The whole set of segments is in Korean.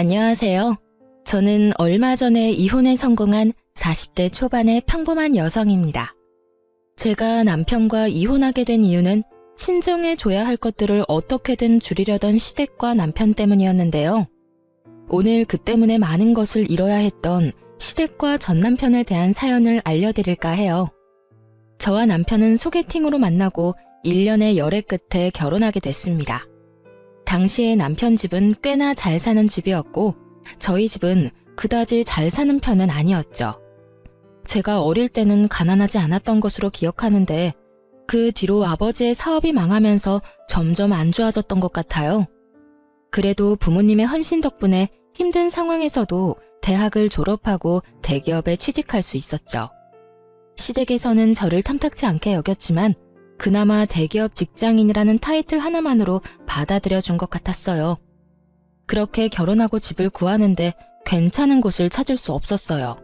안녕하세요. 저는 얼마 전에 이혼에 성공한 40대 초반의 평범한 여성입니다. 제가 남편과 이혼하게 된 이유는 친정해줘야 할 것들을 어떻게든 줄이려던 시댁과 남편 때문이었는데요. 오늘 그 때문에 많은 것을 잃어야 했던 시댁과 전 남편에 대한 사연을 알려드릴까 해요. 저와 남편은 소개팅으로 만나고 1년의 열애 끝에 결혼하게 됐습니다. 당시에 남편 집은 꽤나 잘 사는 집이었고 저희 집은 그다지 잘 사는 편은 아니었죠. 제가 어릴 때는 가난하지 않았던 것으로 기억하는데 그 뒤로 아버지의 사업이 망하면서 점점 안 좋아졌던 것 같아요. 그래도 부모님의 헌신 덕분에 힘든 상황에서도 대학을 졸업하고 대기업에 취직할 수 있었죠. 시댁에서는 저를 탐탁지 않게 여겼지만 그나마 대기업 직장인이라는 타이틀 하나만으로 받아들여 준 것 같았어요. 그렇게 결혼하고 집을 구하는데 괜찮은 곳을 찾을 수 없었어요.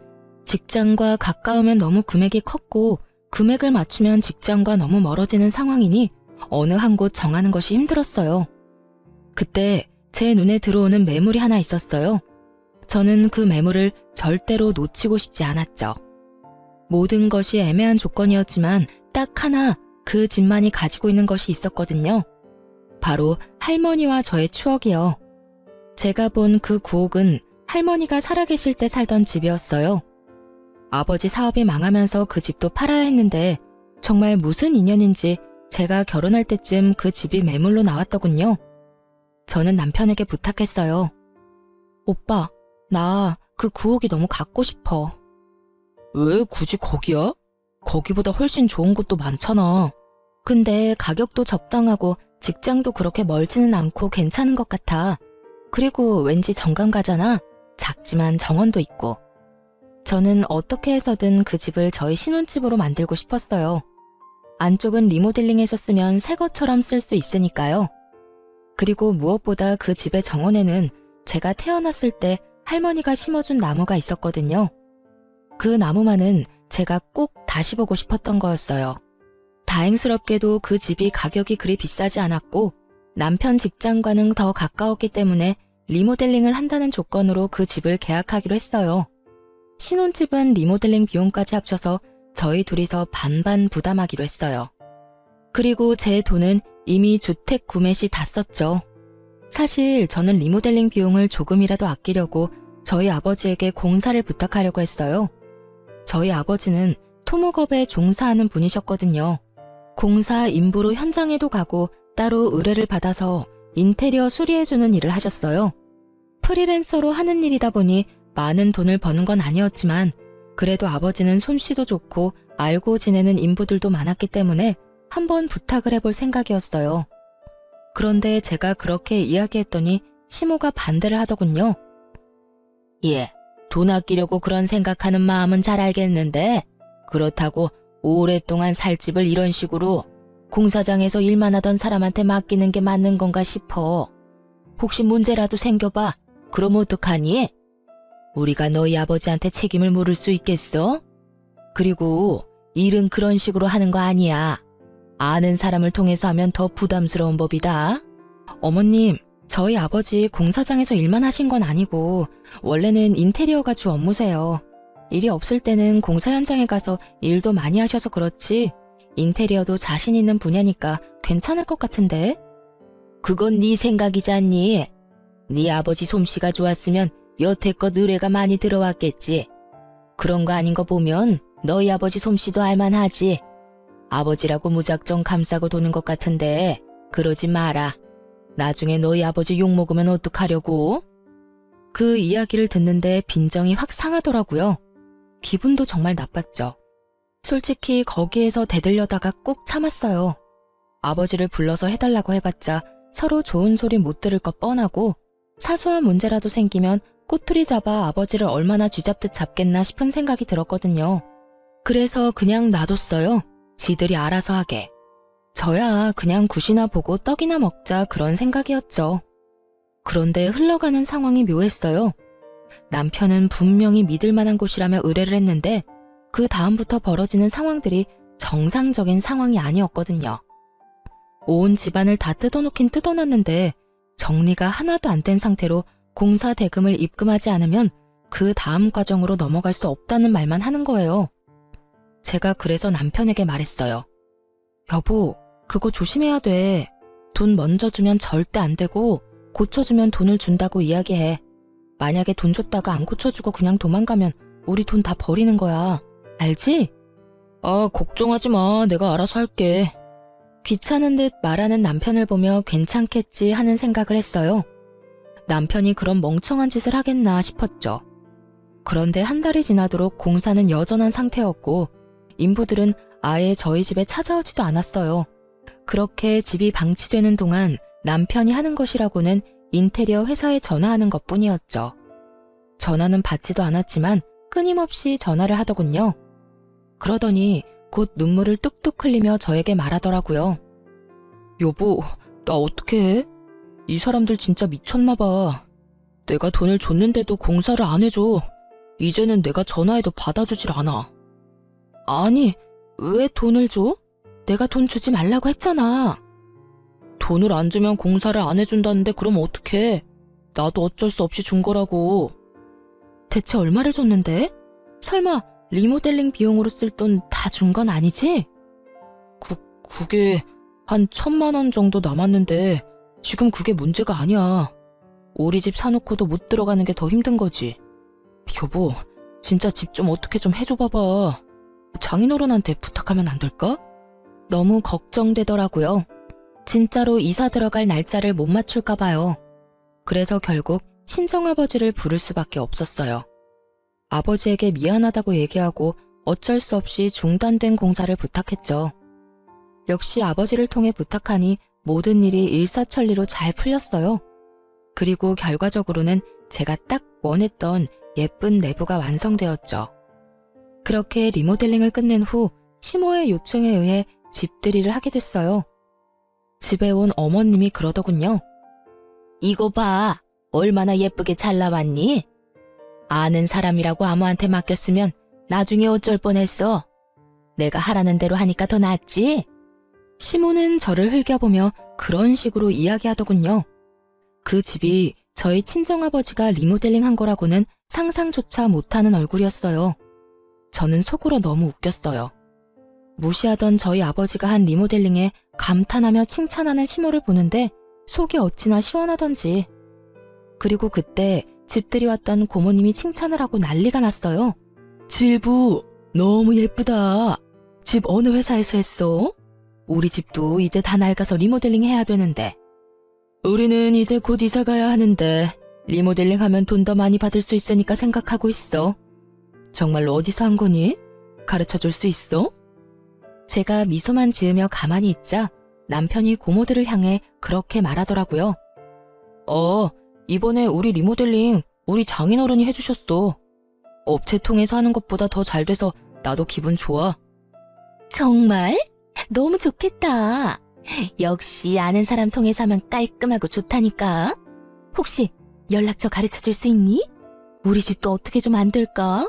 직장과 가까우면 너무 금액이 컸고 금액을 맞추면 직장과 너무 멀어지는 상황이니 어느 한 곳 정하는 것이 힘들었어요. 그때 제 눈에 들어오는 매물이 하나 있었어요. 저는 그 매물을 절대로 놓치고 싶지 않았죠. 모든 것이 애매한 조건이었지만 딱 하나 그 집만이 가지고 있는 것이 있었거든요. 바로 할머니와 저의 추억이요. 제가 본 그 구옥은 할머니가 살아계실 때 살던 집이었어요. 아버지 사업이 망하면서 그 집도 팔아야 했는데 정말 무슨 인연인지 제가 결혼할 때쯤 그 집이 매물로 나왔더군요. 저는 남편에게 부탁했어요. 오빠, 나 그 구옥이 너무 갖고 싶어. 왜 굳이 거기야? 거기보다 훨씬 좋은 곳도 많잖아. 근데 가격도 적당하고 직장도 그렇게 멀지는 않고 괜찮은 것 같아. 그리고 왠지 정감 가잖아. 작지만 정원도 있고. 저는 어떻게 해서든 그 집을 저희 신혼집으로 만들고 싶었어요. 안쪽은 리모델링해서 쓰면 새 것처럼 쓸 수 있으니까요. 그리고 무엇보다 그 집의 정원에는 제가 태어났을 때 할머니가 심어준 나무가 있었거든요. 그 나무만은 제가 꼭 다시 보고 싶었던 거였어요. 다행스럽게도 그 집이 가격이 그리 비싸지 않았고 남편 직장과는 더 가까웠기 때문에 리모델링을 한다는 조건으로 그 집을 계약하기로 했어요. 신혼집은 리모델링 비용까지 합쳐서 저희 둘이서 반반 부담하기로 했어요. 그리고 제 돈은 이미 주택 구매 시 다 썼죠. 사실 저는 리모델링 비용을 조금이라도 아끼려고 저희 아버지에게 공사를 부탁하려고 했어요. 저희 아버지는 토목업에 종사하는 분이셨거든요. 공사 인부로 현장에도 가고 따로 의뢰를 받아서 인테리어 수리해주는 일을 하셨어요. 프리랜서로 하는 일이다 보니 많은 돈을 버는 건 아니었지만 그래도 아버지는 솜씨도 좋고 알고 지내는 인부들도 많았기 때문에 한번 부탁을 해볼 생각이었어요. 그런데 제가 그렇게 이야기했더니 시모가 반대를 하더군요. 예, 돈 아끼려고 그런 생각하는 마음은 잘 알겠는데 그렇다고 오랫동안 살 집을 이런 식으로 공사장에서 일만 하던 사람한테 맡기는 게 맞는 건가 싶어. 혹시 문제라도 생겨봐. 그럼 어떡하니? 우리가 너희 아버지한테 책임을 물을 수 있겠어? 그리고 일은 그런 식으로 하는 거 아니야. 아는 사람을 통해서 하면 더 부담스러운 법이다. 어머님, 저희 아버지 공사장에서 일만 하신 건 아니고 원래는 인테리어가 주 업무세요. 일이 없을 때는 공사 현장에 가서 일도 많이 하셔서 그렇지 인테리어도 자신 있는 분야니까 괜찮을 것 같은데? 그건 네 생각이잖니. 네 아버지 솜씨가 좋았으면 여태껏 의뢰가 많이 들어왔겠지. 그런 거 아닌 거 보면 너희 아버지 솜씨도 알만하지. 아버지라고 무작정 감싸고 도는 것 같은데 그러지 마라. 나중에 너희 아버지 욕먹으면 어떡하려고? 그 이야기를 듣는데 빈정이 확 상하더라고요. 기분도 정말 나빴죠. 솔직히 거기에서 대들려다가 꾹 참았어요. 아버지를 불러서 해달라고 해봤자 서로 좋은 소리 못 들을 것 뻔하고 사소한 문제라도 생기면 꼬투리 잡아 아버지를 얼마나 쥐잡듯 잡겠나 싶은 생각이 들었거든요. 그래서 그냥 놔뒀어요. 지들이 알아서 하게. 저야 그냥 굿이나 보고 떡이나 먹자 그런 생각이었죠. 그런데 흘러가는 상황이 묘했어요. 남편은 분명히 믿을 만한 곳이라며 의뢰를 했는데 그 다음부터 벌어지는 상황들이 정상적인 상황이 아니었거든요. 온 집안을 다 뜯어놓긴 뜯어놨는데 정리가 하나도 안 된 상태로 공사 대금을 입금하지 않으면 그 다음 과정으로 넘어갈 수 없다는 말만 하는 거예요. 제가 그래서 남편에게 말했어요. 여보, 그거 조심해야 돼. 돈 먼저 주면 절대 안 되고 고쳐주면 돈을 준다고 이야기해. 만약에 돈 줬다가 안 고쳐주고 그냥 도망가면 우리 돈 다 버리는 거야. 알지? 아, 걱정하지 마. 내가 알아서 할게. 귀찮은 듯 말하는 남편을 보며 괜찮겠지 하는 생각을 했어요. 남편이 그런 멍청한 짓을 하겠나 싶었죠. 그런데 한 달이 지나도록 공사는 여전한 상태였고 인부들은 아예 저희 집에 찾아오지도 않았어요. 그렇게 집이 방치되는 동안 남편이 하는 것이라고는 인테리어 회사에 전화하는 것뿐이었죠. 전화는 받지도 않았지만 끊임없이 전화를 하더군요. 그러더니 곧 눈물을 뚝뚝 흘리며 저에게 말하더라고요. 여보, 나 어떡해? 이 사람들 진짜 미쳤나 봐. 내가 돈을 줬는데도 공사를 안 해줘. 이제는 내가 전화해도 받아주질 않아. 아니, 왜 돈을 줘? 내가 돈 주지 말라고 했잖아. 돈을 안 주면 공사를 안 해준다는데 그럼 어떡해? 나도 어쩔 수 없이 준 거라고. 대체 얼마를 줬는데? 설마 리모델링 비용으로 쓸 돈 다 준 건 아니지? 그게 한 1,000만 원 정도 남았는데 지금 그게 문제가 아니야. 우리 집 사놓고도 못 들어가는 게 더 힘든 거지. 여보, 진짜 집 좀 어떻게 좀 해줘 봐봐. 장인어른한테 부탁하면 안 될까? 너무 걱정되더라고요. 진짜로 이사 들어갈 날짜를 못 맞출까 봐요. 그래서 결국 친정아버지를 부를 수밖에 없었어요. 아버지에게 미안하다고 얘기하고 어쩔 수 없이 중단된 공사를 부탁했죠. 역시 아버지를 통해 부탁하니 모든 일이 일사천리로 잘 풀렸어요. 그리고 결과적으로는 제가 딱 원했던 예쁜 내부가 완성되었죠. 그렇게 리모델링을 끝낸 후 시모의 요청에 의해 집들이를 하게 됐어요. 집에 온 어머님이 그러더군요. 이거 봐, 얼마나 예쁘게 잘 나왔니? 아는 사람이라고 아무한테 맡겼으면 나중에 어쩔 뻔했어. 내가 하라는 대로 하니까 더 낫지? 시모는 저를 흘겨보며 그런 식으로 이야기하더군요. 그 집이 저희 친정아버지가 리모델링 한 거라고는 상상조차 못하는 얼굴이었어요. 저는 속으로 너무 웃겼어요. 무시하던 저희 아버지가 한 리모델링에 감탄하며 칭찬하는 시모를 보는데 속이 어찌나 시원하던지. 그리고 그때 집들이 왔던 고모님이 칭찬을 하고 난리가 났어요. 질부, 너무 예쁘다. 집 어느 회사에서 했어? 우리 집도 이제 다 낡아서 리모델링 해야 되는데. 우리는 이제 곧 이사 가야 하는데 리모델링 하면 돈 더 많이 받을 수 있으니까 생각하고 있어. 정말로 어디서 한 거니? 가르쳐 줄 수 있어? 제가 미소만 지으며 가만히 있자 남편이 고모들을 향해 그렇게 말하더라고요. 이번에 우리 리모델링 우리 장인어른이 해주셨어. 업체 통해서 하는 것보다 더 잘 돼서 나도 기분 좋아. 정말? 너무 좋겠다. 역시 아는 사람 통해서 하면 깔끔하고 좋다니까. 혹시 연락처 가르쳐 줄 수 있니? 우리 집도 어떻게 좀 안 될까?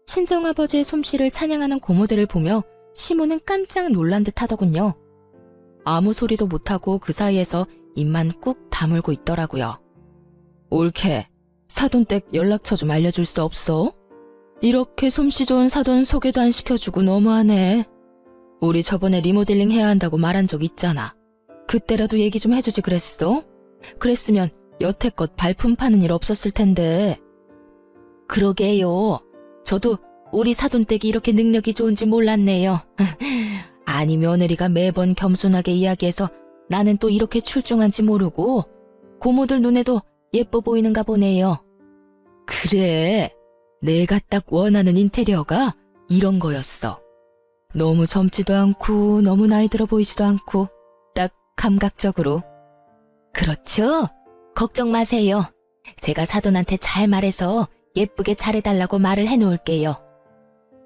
친정아버지의 솜씨를 찬양하는 고모들을 보며 시모는 깜짝 놀란 듯 하더군요. 아무 소리도 못하고 그 사이에서 입만 꾹 다물고 있더라고요. 옳게, 사돈댁 연락처 좀 알려줄 수 없어? 이렇게 솜씨 좋은 사돈 소개도 안 시켜주고 너무하네. 우리 저번에 리모델링 해야 한다고 말한 적 있잖아. 그때라도 얘기 좀 해주지 그랬어? 그랬으면 여태껏 발품 파는 일 없었을 텐데. 그러게요. 저도 우리 사돈댁이 이렇게 능력이 좋은지 몰랐네요. 아니, 며느리가 매번 겸손하게 이야기해서 나는 또 이렇게 출중한지 모르고 고모들 눈에도 예뻐 보이는가 보네요. 그래, 내가 딱 원하는 인테리어가 이런 거였어. 너무 젊지도 않고 너무 나이 들어 보이지도 않고 딱 감각적으로. 그렇죠? 걱정 마세요. 제가 사돈한테 잘 말해서 예쁘게 잘해달라고 말을 해놓을게요.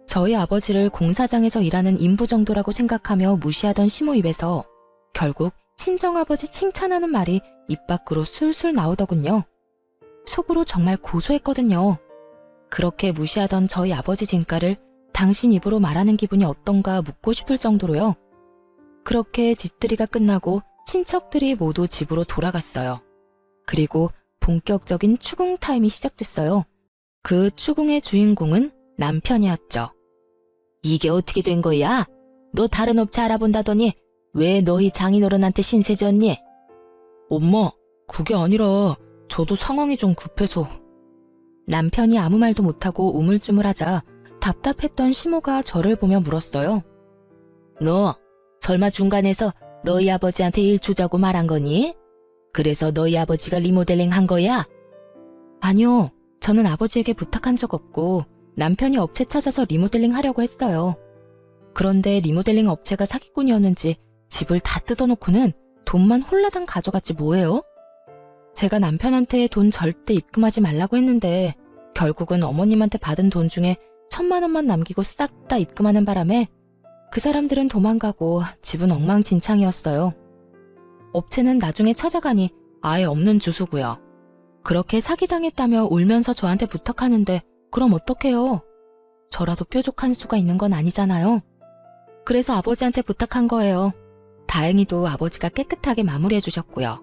저희 아버지를 공사장에서 일하는 인부 정도라고 생각하며 무시하던 시모 입에서 결국 친정아버지 칭찬하는 말이 입 밖으로 술술 나오더군요. 속으로 정말 고소했거든요. 그렇게 무시하던 저희 아버지 진가를 당신 입으로 말하는 기분이 어떤가 묻고 싶을 정도로요. 그렇게 집들이가 끝나고 친척들이 모두 집으로 돌아갔어요. 그리고 본격적인 추궁 타임이 시작됐어요. 그 추궁의 주인공은 남편이었죠. 이게 어떻게 된 거야? 너 다른 업체 알아본다더니 왜 너희 장인어른한테 신세 졌니? 엄마, 그게 아니라 저도 상황이 좀 급해서. 남편이 아무 말도 못하고 우물쭈물하자 답답했던 시모가 저를 보며 물었어요. 너 설마 중간에서 너희 아버지한테 일 주자고 말한 거니? 그래서 너희 아버지가 리모델링 한 거야? 아니요. 저는 아버지에게 부탁한 적 없고 남편이 업체 찾아서 리모델링 하려고 했어요. 그런데 리모델링 업체가 사기꾼이었는지 집을 다 뜯어놓고는 돈만 홀라당 가져갔지 뭐예요? 제가 남편한테 돈 절대 입금하지 말라고 했는데 결국은 어머님한테 받은 돈 중에 1,000만 원만 남기고 싹 다 입금하는 바람에 그 사람들은 도망가고 집은 엉망진창이었어요. 업체는 나중에 찾아가니 아예 없는 주소고요. 그렇게 사기당했다며 울면서 저한테 부탁하는데 그럼 어떡해요? 저라도 뾰족한 수가 있는 건 아니잖아요. 그래서 아버지한테 부탁한 거예요. 다행히도 아버지가 깨끗하게 마무리해 주셨고요.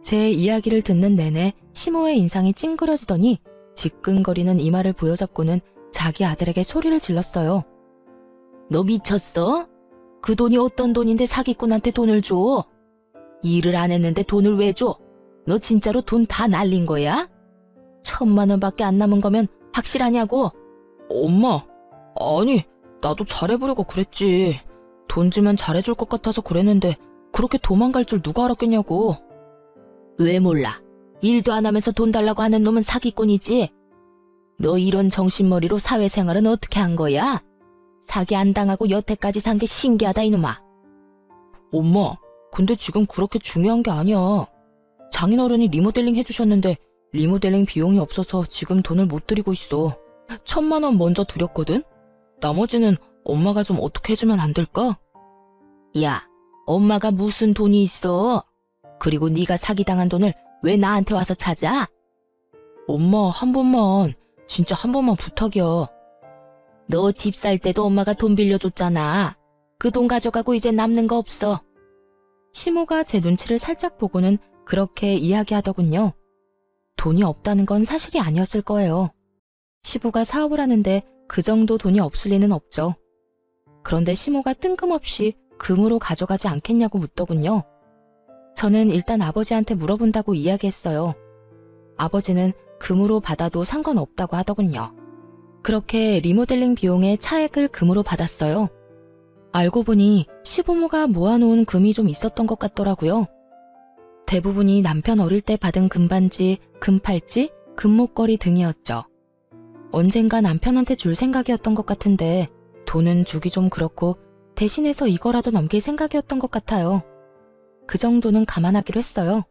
제 이야기를 듣는 내내 시모의 인상이 찡그려지더니 지끈거리는 이마를 부여잡고는 자기 아들에게 소리를 질렀어요. 너 미쳤어? 그 돈이 어떤 돈인데 사기꾼한테 돈을 줘? 일을 안 했는데 돈을 왜 줘? 너 진짜로 돈 다 날린 거야? 1,000만 원밖에 안 남은 거면 확실하냐고? 엄마, 아니 나도 잘해보려고 그랬지. 돈 주면 잘해줄 것 같아서 그랬는데 그렇게 도망갈 줄 누가 알았겠냐고. 왜 몰라? 일도 안 하면서 돈 달라고 하는 놈은 사기꾼이지. 너 이런 정신머리로 사회생활은 어떻게 한 거야? 사기 안 당하고 여태까지 산 게 신기하다 이놈아. 엄마, 근데 지금 그렇게 중요한 게 아니야. 장인어른이 리모델링 해주셨는데 리모델링 비용이 없어서 지금 돈을 못 드리고 있어. 1,000만 원 먼저 드렸거든? 나머지는 엄마가 좀 어떻게 해주면 안 될까? 야, 엄마가 무슨 돈이 있어? 그리고 네가 사기당한 돈을 왜 나한테 와서 찾아? 엄마, 한 번만, 진짜 한 번만 부탁이야. 너 집 살 때도 엄마가 돈 빌려줬잖아. 그 돈 가져가고 이제 남는 거 없어. 시모가 제 눈치를 살짝 보고는 그렇게 이야기하더군요. 돈이 없다는 건 사실이 아니었을 거예요. 시부가 사업을 하는데 그 정도 돈이 없을 리는 없죠. 그런데 시모가 뜬금없이 금으로 가져가지 않겠냐고 묻더군요. 저는 일단 아버지한테 물어본다고 이야기했어요. 아버지는 금으로 받아도 상관없다고 하더군요. 그렇게 리모델링 비용의 차액을 금으로 받았어요. 알고 보니 시부모가 모아놓은 금이 좀 있었던 것 같더라고요. 대부분이 남편 어릴 때 받은 금반지, 금팔찌, 금목걸이 등이었죠. 언젠가 남편한테 줄 생각이었던 것 같은데 돈은 주기 좀 그렇고 대신해서 이거라도 넘길 생각이었던 것 같아요. 그 정도는 감안하기로 했어요.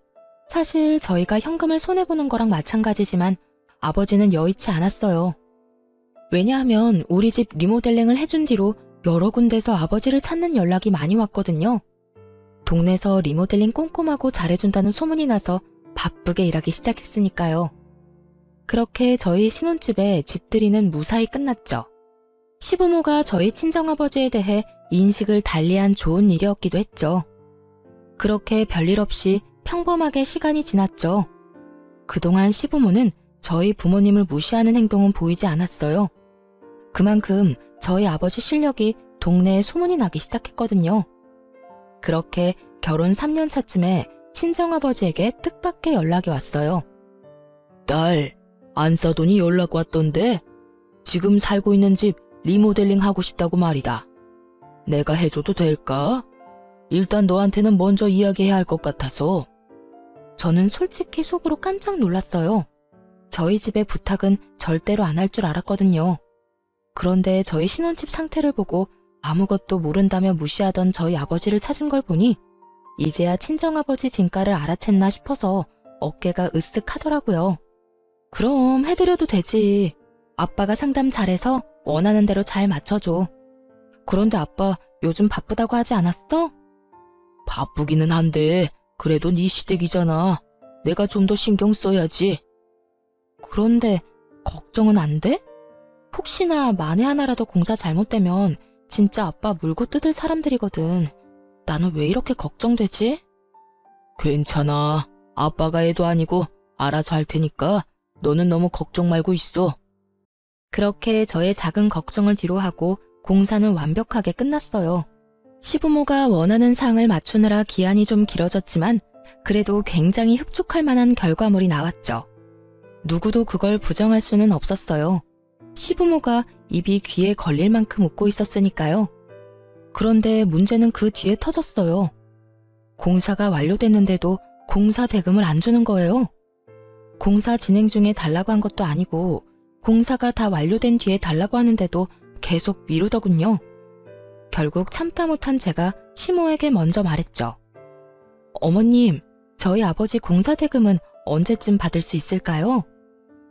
사실 저희가 현금을 손해보는 거랑 마찬가지지만 아버지는 여의치 않았어요. 왜냐하면 우리 집 리모델링을 해준 뒤로 여러 군데서 아버지를 찾는 연락이 많이 왔거든요. 동네에서 리모델링 꼼꼼하고 잘해준다는 소문이 나서 바쁘게 일하기 시작했으니까요. 그렇게 저희 신혼집에 집들이는 무사히 끝났죠. 시부모가 저희 친정아버지에 대해 인식을 달리한 좋은 일이었기도 했죠. 그렇게 별일 없이 평범하게 시간이 지났죠. 그동안 시부모는 저희 부모님을 무시하는 행동은 보이지 않았어요. 그만큼 저희 아버지 실력이 동네에 소문이 나기 시작했거든요. 그렇게 결혼 3년 차쯤에 친정아버지에게 뜻밖의 연락이 왔어요. 딸, 안사돈이 연락 왔던데 지금 살고 있는 집 리모델링 하고 싶다고 말이다. 내가 해줘도 될까? 일단 너한테는 먼저 이야기해야 할 것 같아서. 저는 솔직히 속으로 깜짝 놀랐어요. 저희 집의 부탁은 절대로 안 할 줄 알았거든요. 그런데 저희 신혼집 상태를 보고 아무것도 모른다며 무시하던 저희 아버지를 찾은 걸 보니 이제야 친정아버지 진가를 알아챘나 싶어서 어깨가 으쓱하더라고요. 그럼 해드려도 되지. 아빠가 상담 잘해서 원하는 대로 잘 맞춰줘. 그런데 아빠 요즘 바쁘다고 하지 않았어? 바쁘기는 한데 그래도 네 시댁이잖아. 내가 좀 더 신경 써야지. 그런데 걱정은 안 돼? 혹시나 만에 하나라도 공사 잘못되면 진짜 아빠 물고 뜯을 사람들이거든. 나는 왜 이렇게 걱정되지? 괜찮아. 아빠가 애도 아니고 알아서 할 테니까 너는 너무 걱정 말고 있어. 그렇게 저의 작은 걱정을 뒤로하고 공사는 완벽하게 끝났어요. 시부모가 원하는 상을 맞추느라 기한이 좀 길어졌지만 그래도 굉장히 흡족할 만한 결과물이 나왔죠. 누구도 그걸 부정할 수는 없었어요. 시부모가 입이 귀에 걸릴 만큼 웃고 있었으니까요. 그런데 문제는 그 뒤에 터졌어요. 공사가 완료됐는데도 공사 대금을 안 주는 거예요. 공사 진행 중에 달라고 한 것도 아니고 공사가 다 완료된 뒤에 달라고 하는데도 계속 미루더군요. 결국 참다 못한 제가 시모에게 먼저 말했죠. 어머님, 저희 아버지 공사 대금은 언제쯤 받을 수 있을까요?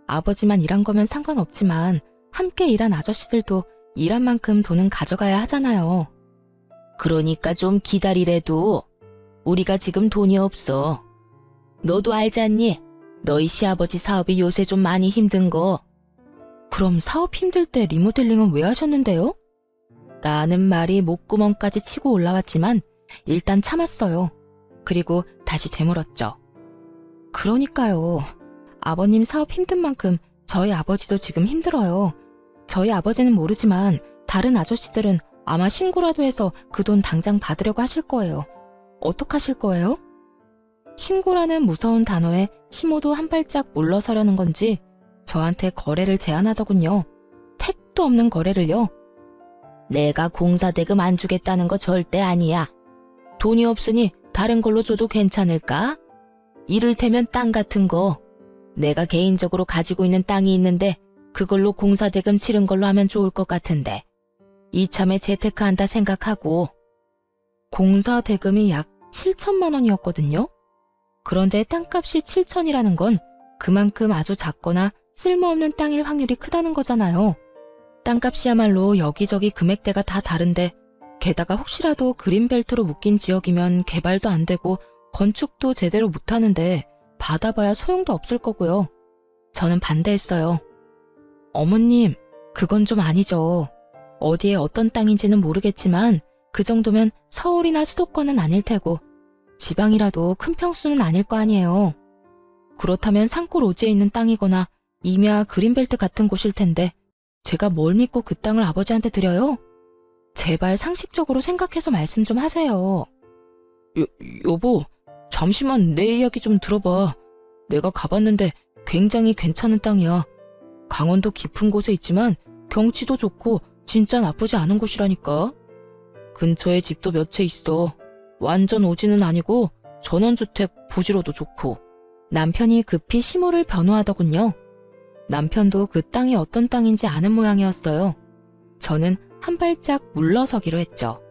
아버지만 일한 거면 상관없지만 함께 일한 아저씨들도 일한 만큼 돈은 가져가야 하잖아요. 그러니까 좀 기다리래도. 우리가 지금 돈이 없어. 너도 알잖니? 너희 시아버지 사업이 요새 좀 많이 힘든 거. 그럼 사업 힘들 때 리모델링은 왜 하셨는데요? 라는 말이 목구멍까지 치고 올라왔지만 일단 참았어요. 그리고 다시 되물었죠. 그러니까요. 아버님 사업 힘든 만큼 저희 아버지도 지금 힘들어요. 저희 아버지는 모르지만 다른 아저씨들은 아마 신고라도 해서 그 돈 당장 받으려고 하실 거예요. 어떡하실 거예요? 신고라는 무서운 단어에 시모도 한 발짝 물러서려는 건지 저한테 거래를 제안하더군요. 택도 없는 거래를요. 내가 공사대금 안 주겠다는 거 절대 아니야. 돈이 없으니 다른 걸로 줘도 괜찮을까? 이를테면 땅 같은 거. 내가 개인적으로 가지고 있는 땅이 있는데 그걸로 공사대금 치른 걸로 하면 좋을 것 같은데. 이참에 재테크한다 생각하고. 공사대금이 약 7천만 원이었거든요. 그런데 땅값이 7천이라는 건 그만큼 아주 작거나 쓸모없는 땅일 확률이 크다는 거잖아요. 땅값이야말로 여기저기 금액대가 다 다른데 게다가 혹시라도 그린벨트로 묶인 지역이면 개발도 안 되고 건축도 제대로 못하는데 받아봐야 소용도 없을 거고요. 저는 반대했어요. 어머님, 그건 좀 아니죠. 어디에 어떤 땅인지는 모르겠지만 그 정도면 서울이나 수도권은 아닐 테고 지방이라도 큰 평수는 아닐 거 아니에요. 그렇다면 산골 오지에 있는 땅이거나 임야 그린벨트 같은 곳일 텐데 제가 뭘 믿고 그 땅을 아버지한테 드려요? 제발 상식적으로 생각해서 말씀 좀 하세요. 여보, 잠시만 내 이야기 좀 들어봐. 내가 가봤는데 굉장히 괜찮은 땅이야. 강원도 깊은 곳에 있지만 경치도 좋고 진짜 나쁘지 않은 곳이라니까. 근처에 집도 몇 채 있어. 완전 오지는 아니고 전원주택 부지로도 좋고. 남편이 급히 시모를 변호하더군요. 남편도 그 땅이 어떤 땅인지 아는 모양이었어요. 저는 한 발짝 물러서기로 했죠.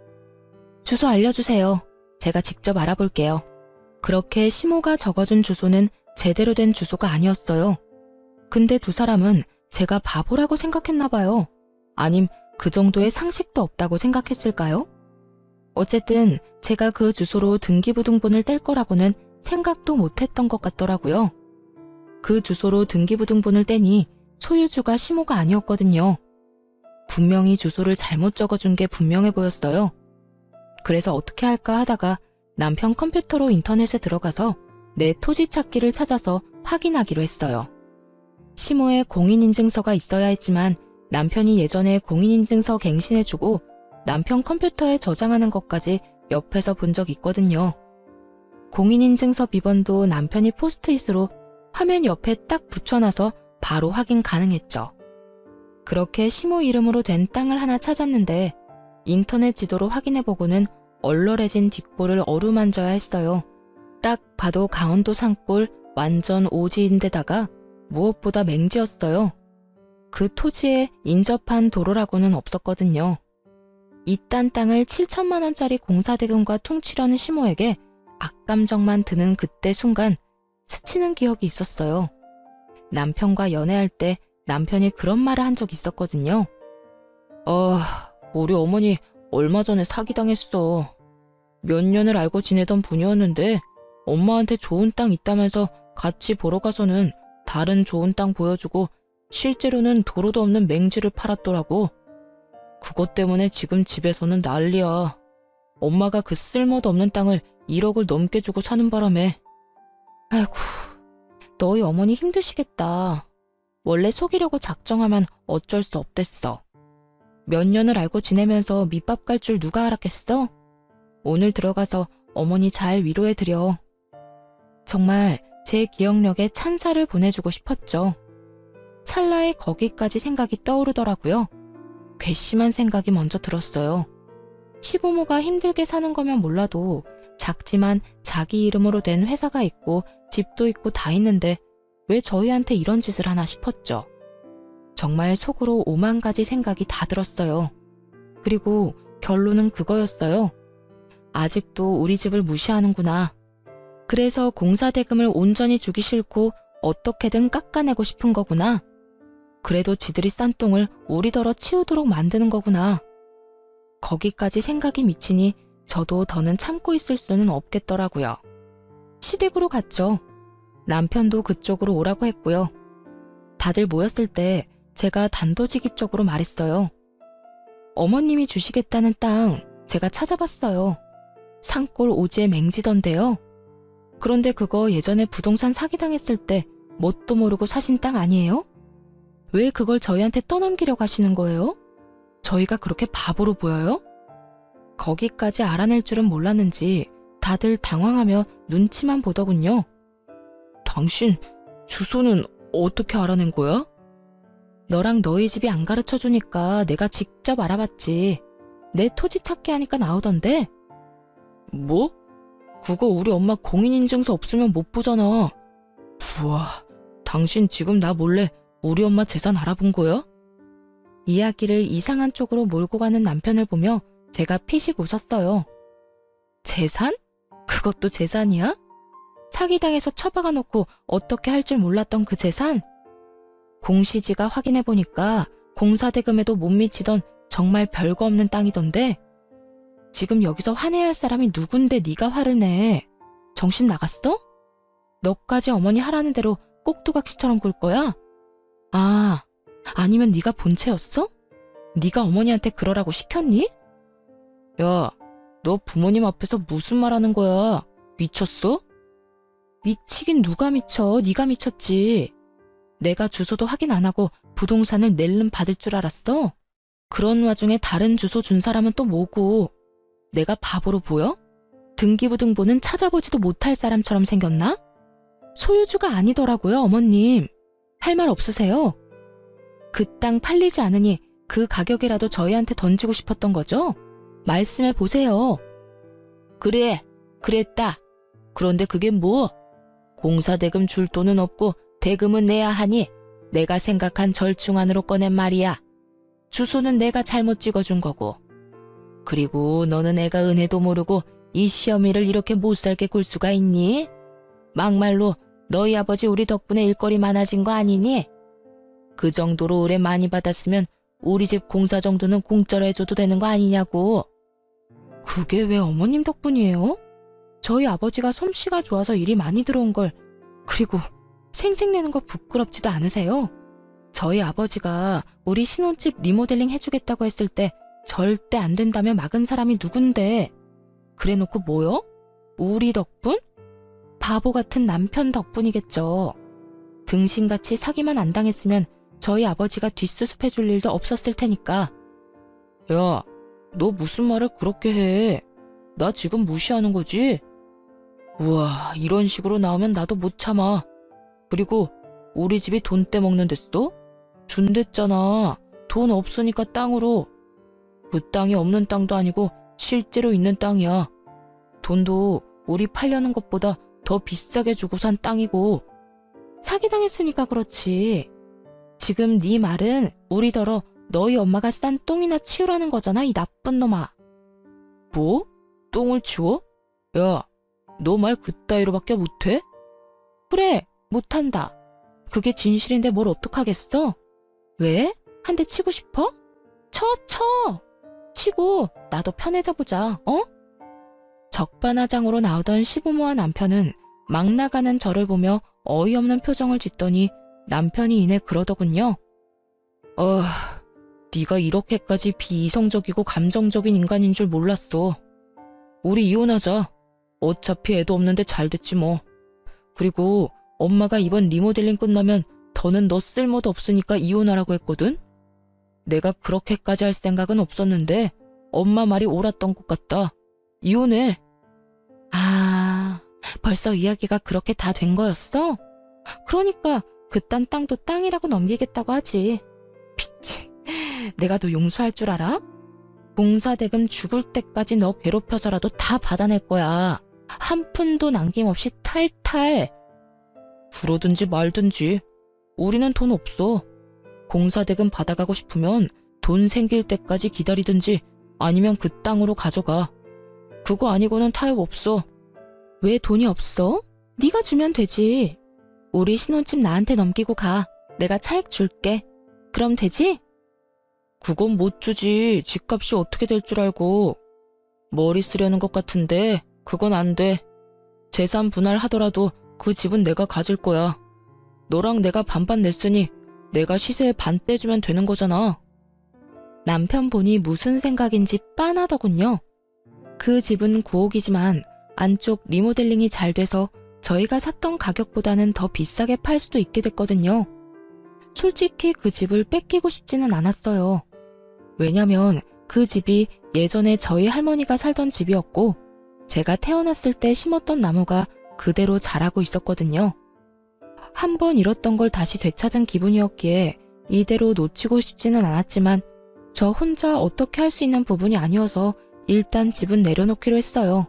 주소 알려주세요. 제가 직접 알아볼게요. 그렇게 시모가 적어준 주소는 제대로 된 주소가 아니었어요. 근데 두 사람은 제가 바보라고 생각했나 봐요. 아님 그 정도의 상식도 없다고 생각했을까요? 어쨌든 제가 그 주소로 등기부등본을 뗄 거라고는 생각도 못했던 것 같더라고요. 그 주소로 등기부등본을 떼니 소유주가 시모가 아니었거든요. 분명히 주소를 잘못 적어준 게 분명해 보였어요. 그래서 어떻게 할까 하다가 남편 컴퓨터로 인터넷에 들어가서 내 토지 찾기를 찾아서 확인하기로 했어요. 시모에 공인인증서가 있어야 했지만 남편이 예전에 공인인증서 갱신해주고 남편 컴퓨터에 저장하는 것까지 옆에서 본 적 있거든요. 공인인증서 비번도 남편이 포스트잇으로 화면 옆에 딱 붙여놔서 바로 확인 가능했죠. 그렇게 시모 이름으로 된 땅을 하나 찾았는데 인터넷 지도로 확인해보고는 얼얼해진 뒷골을 어루만져야 했어요. 딱 봐도 강원도 산골 완전 오지인데다가 무엇보다 맹지였어요. 그 토지에 인접한 도로라고는 없었거든요. 이딴 땅을 7천만 원짜리 공사대금과 퉁치려는 시모에게 악감정만 드는 그때 순간 스치는 기억이 있었어요. 남편과 연애할 때 남편이 그런 말을 한 적 있었거든요. 우리 어머니 얼마 전에 사기당했어. 몇 년을 알고 지내던 분이었는데 엄마한테 좋은 땅 있다면서 같이 보러 가서는 다른 좋은 땅 보여주고 실제로는 도로도 없는 맹지를 팔았더라고. 그것 때문에 지금 집에서는 난리야. 엄마가 그 쓸모도 없는 땅을 1억을 넘게 주고 사는 바람에. 아이고, 너희 어머니 힘드시겠다. 원래 속이려고 작정하면 어쩔 수 없댔어. 몇 년을 알고 지내면서 밑밥 갈 줄 누가 알았겠어? 오늘 들어가서 어머니 잘 위로해드려. 정말 제 기억력에 찬사를 보내주고 싶었죠. 찰나에 거기까지 생각이 떠오르더라고요. 괘씸한 생각이 먼저 들었어요. 시부모가 힘들게 사는 거면 몰라도 작지만 자기 이름으로 된 회사가 있고 집도 있고 다 있는데 왜 저희한테 이런 짓을 하나 싶었죠. 정말 속으로 5만 가지 생각이 다 들었어요. 그리고 결론은 그거였어요. 아직도 우리 집을 무시하는구나. 그래서 공사대금을 온전히 주기 싫고 어떻게든 깎아내고 싶은 거구나. 그래도 지들이 싼 똥을 우리더러 치우도록 만드는 거구나. 거기까지 생각이 미치니 저도 더는 참고 있을 수는 없겠더라고요. 시댁으로 갔죠. 남편도 그쪽으로 오라고 했고요. 다들 모였을 때 제가 단도직입적으로 말했어요. 어머님이 주시겠다는 땅 제가 찾아봤어요. 산골 오지에 맹지던데요. 그런데 그거 예전에 부동산 사기당했을 때 뭣도 모르고 사신 땅 아니에요? 왜 그걸 저희한테 떠넘기려고 하시는 거예요? 저희가 그렇게 바보로 보여요? 거기까지 알아낼 줄은 몰랐는지 다들 당황하며 눈치만 보더군요. 당신 주소는 어떻게 알아낸 거야? 너랑 너희 집이 안 가르쳐주니까 내가 직접 알아봤지. 내 토지 찾기 하니까 나오던데. 뭐? 그거 우리 엄마 공인인증서 없으면 못 보잖아. 우와, 당신 지금 나 몰래 우리 엄마 재산 알아본 거야? 이야기를 이상한 쪽으로 몰고 가는 남편을 보며 제가 피식 웃었어요. 재산? 그것도 재산이야? 사기당해서 처박아 놓고 어떻게 할 줄 몰랐던 그 재산? 공시지가 확인해보니까 공사대금에도 못 미치던 정말 별거 없는 땅이던데. 지금 여기서 화내야 할 사람이 누군데 네가 화를 내. 정신 나갔어? 너까지 어머니 하라는 대로 꼭두각시처럼 굴 거야? 아, 아니면 네가 본체였어? 네가 어머니한테 그러라고 시켰니? 야, 너 부모님 앞에서 무슨 말 하는 거야? 미쳤어? 미치긴 누가 미쳐? 네가 미쳤지. 내가 주소도 확인 안 하고 부동산을 낼름 받을 줄 알았어? 그런 와중에 다른 주소 준 사람은 또 뭐고? 내가 바보로 보여? 등기부등본은 찾아보지도 못할 사람처럼 생겼나? 소유주가 아니더라고요, 어머님. 할 말 없으세요? 그 땅 팔리지 않으니 그 가격이라도 저희한테 던지고 싶었던 거죠? 말씀해 보세요. 그래, 그랬다. 그런데 그게 뭐? 공사대금 줄 돈은 없고 대금은 내야 하니 내가 생각한 절충안으로 꺼낸 말이야. 주소는 내가 잘못 찍어준 거고. 그리고 너는 애가 은혜도 모르고 이 시어미를 이렇게 못살게 굴 수가 있니? 막말로 너희 아버지 우리 덕분에 일거리 많아진 거 아니니? 그 정도로 의뢰 많이 받았으면 우리 집 공사 정도는 공짜로 해줘도 되는 거 아니냐고. 그게 왜 어머님 덕분이에요? 저희 아버지가 솜씨가 좋아서 일이 많이 들어온 걸, 그리고 생색내는 거 부끄럽지도 않으세요? 저희 아버지가 우리 신혼집 리모델링 해주겠다고 했을 때 절대 안 된다며 막은 사람이 누군데. 그래놓고 뭐요? 우리 덕분? 바보 같은 남편 덕분이겠죠. 등신같이 사기만 안 당했으면 저희 아버지가 뒷수습해줄 일도 없었을 테니까. 야, 너 무슨 말을 그렇게 해? 나 지금 무시하는 거지? 우와, 이런 식으로 나오면 나도 못 참아. 그리고 우리 집이 돈 떼먹는 데서? 준댔잖아. 돈 없으니까 땅으로. 그 땅이 없는 땅도 아니고 실제로 있는 땅이야. 돈도 우리 팔려는 것보다 더 비싸게 주고 산 땅이고. 사기당했으니까 그렇지. 지금 네 말은 우리더러 너희 엄마가 싼 똥이나 치우라는 거잖아, 이 나쁜 놈아. 뭐? 똥을 치워? 야, 너 말 그따위로밖에 못해? 그래, 못한다. 그게 진실인데 뭘 어떡하겠어? 왜? 한 대 치고 싶어? 쳐! 치고 나도 편해져 보자, 어? 적반하장으로 나오던 시부모와 남편은 막 나가는 저를 보며 어이없는 표정을 짓더니 남편이 이내 그러더군요. 네가 이렇게까지 비이성적이고 감정적인 인간인 줄 몰랐어. 우리 이혼하자. 어차피 애도 없는데 잘 됐지 뭐. 그리고 엄마가 이번 리모델링 끝나면 더는 너 쓸모도 없으니까 이혼하라고 했거든? 내가 그렇게까지 할 생각은 없었는데 엄마 말이 옳았던 것 같다. 이혼해. 아, 벌써 이야기가 그렇게 다 된 거였어? 그러니까 그딴 땅도 땅이라고 넘기겠다고 하지. 피치, 내가 너 용서할 줄 알아? 공사대금 죽을 때까지 너 괴롭혀서라도 다 받아낼 거야. 한 푼도 남김없이 탈탈. 그러든지 말든지. 우리는 돈 없어. 공사대금 받아가고 싶으면 돈 생길 때까지 기다리든지 아니면 그 땅으로 가져가. 그거 아니고는 타협 없어. 왜 돈이 없어? 네가 주면 되지. 우리 신혼집 나한테 넘기고 가. 내가 차액 줄게. 그럼 되지? 그건 못 주지. 집값이 어떻게 될 줄 알고. 머리 쓰려는 것 같은데 그건 안 돼. 재산 분할하더라도 그 집은 내가 가질 거야. 너랑 내가 반반 냈으니 내가 시세에 반 떼주면 되는 거잖아. 남편분이 무슨 생각인지 빤하더군요. 그 집은 9억이지만 안쪽 리모델링이 잘 돼서 저희가 샀던 가격보다는 더 비싸게 팔 수도 있게 됐거든요. 솔직히 그 집을 뺏기고 싶지는 않았어요. 왜냐면 그 집이 예전에 저희 할머니가 살던 집이었고 제가 태어났을 때 심었던 나무가 그대로 자라고 있었거든요. 한 번 잃었던 걸 다시 되찾은 기분이었기에 이대로 놓치고 싶지는 않았지만 저 혼자 어떻게 할 수 있는 부분이 아니어서 일단 집은 내려놓기로 했어요.